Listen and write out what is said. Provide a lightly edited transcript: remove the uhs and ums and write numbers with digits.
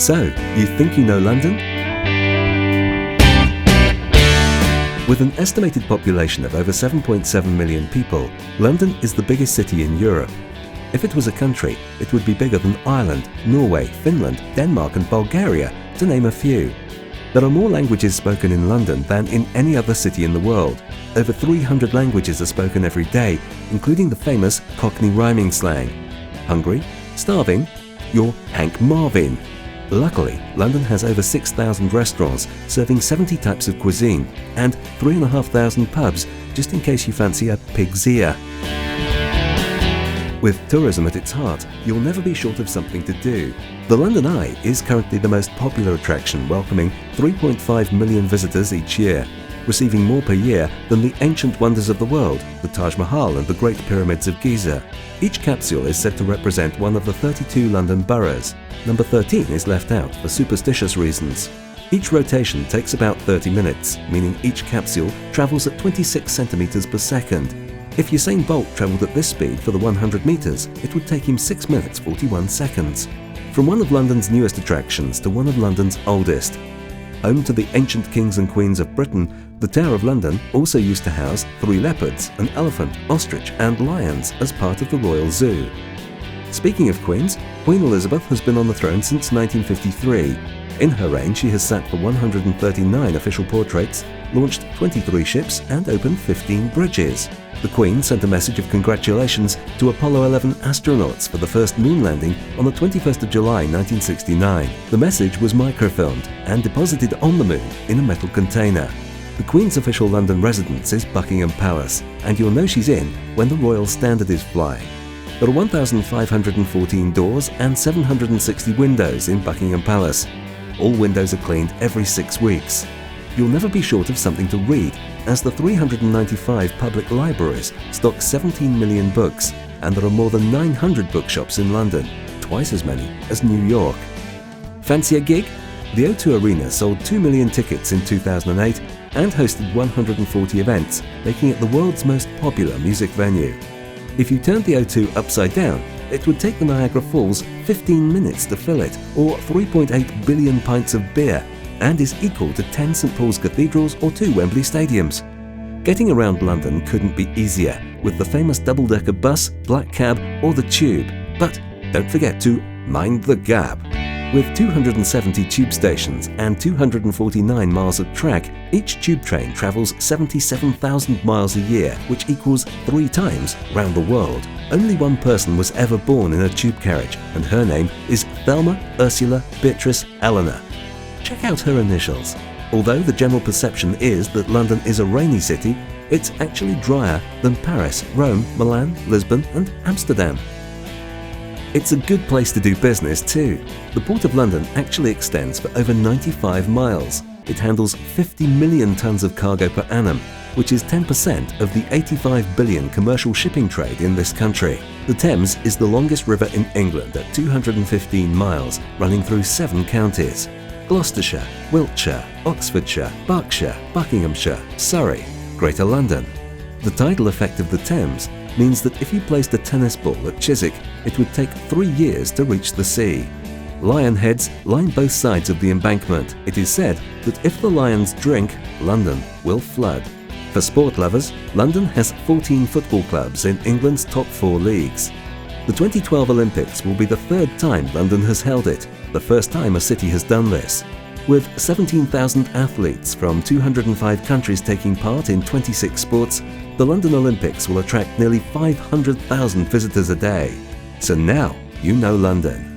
So, you think you know London? With an estimated population of over 7.7 million people, London is the biggest city in Europe. If it was a country, it would be bigger than Ireland, Norway, Finland, Denmark and Bulgaria, to name a few. There are more languages spoken in London than in any other city in the world. Over 300 languages are spoken every day, including the famous Cockney rhyming slang. Hungry? Starving? You're Hank Marvin. Luckily, London has over 6,000 restaurants serving 70 types of cuisine and 3,500 pubs, just in case you fancy a pig's ear. With tourism at its heart, you'll never be short of something to do. The London Eye is currently the most popular attraction, welcoming 3.5 million visitors each year, receiving more per year than the ancient wonders of the world, the Taj Mahal and the Great Pyramids of Giza. Each capsule is said to represent one of the 32 London boroughs. Number 13 is left out for superstitious reasons. Each rotation takes about 30 minutes, meaning each capsule travels at 26 centimeters per second. If Usain Bolt travelled at this speed for the 100 meters, it would take him 6 minutes 41 seconds. From one of London's newest attractions to one of London's oldest. Home to the ancient kings and queens of Britain, the Tower of London also used to house 3 leopards, an elephant, ostrich and lions as part of the Royal Zoo. Speaking of queens, Queen Elizabeth has been on the throne since 1953. In her reign, she has sat for 139 official portraits, launched 23 ships and opened 15 bridges. The Queen sent a message of congratulations to Apollo 11 astronauts for the first moon landing on the 21st of July 1969. The message was microfilmed and deposited on the moon in a metal container. The Queen's official London residence is Buckingham Palace, and you'll know she's in when the Royal Standard is flying. There are 1,514 doors and 760 windows in Buckingham Palace. All windows are cleaned every 6 weeks. You'll never be short of something to read, as the 395 public libraries stock 17 million books, and there are more than 900 bookshops in London, twice as many as New York. Fancy a gig? The O2 Arena sold 2 million tickets in 2008 and hosted 140 events, making it the world's most popular music venue. If you turned the O2 upside down, it would take the Niagara Falls 15 minutes to fill it, or 3.8 billion pints of beer, and is equal to 10 St Paul's Cathedrals or 2 Wembley Stadiums. Getting around London couldn't be easier with the famous double-decker bus, black cab or the tube. But don't forget to mind the gap. With 270 tube stations and 249 miles of track, each tube train travels 77,000 miles a year, which equals 3 times round the world. Only one person was ever born in a tube carriage, and her name is Thelma Ursula Beatrice Eleanor. Check out her initials. Although the general perception is that London is a rainy city, it's actually drier than Paris, Rome, Milan, Lisbon and Amsterdam. It's a good place to do business too. The Port of London actually extends for over 95 miles. It handles 50 million tonnes of cargo per annum, which is 10% of the 85 billion commercial shipping trade in this country. The Thames is the longest river in England at 215 miles, running through 7 counties: Gloucestershire, Wiltshire, Oxfordshire, Berkshire, Buckinghamshire, Surrey, Greater London. The tidal effect of the Thames means that if you placed a tennis ball at Chiswick, it would take 3 years to reach the sea. Lion heads line both sides of the embankment. It is said that if the lions drink, London will flood. For sport lovers, London has 14 football clubs in England's top 4 leagues. The 2012 Olympics will be the 3rd time London has held it, the first time a city has done this. With 17,000 athletes from 205 countries taking part in 26 sports, the London Olympics will attract nearly 500,000 visitors a day. So now you know London.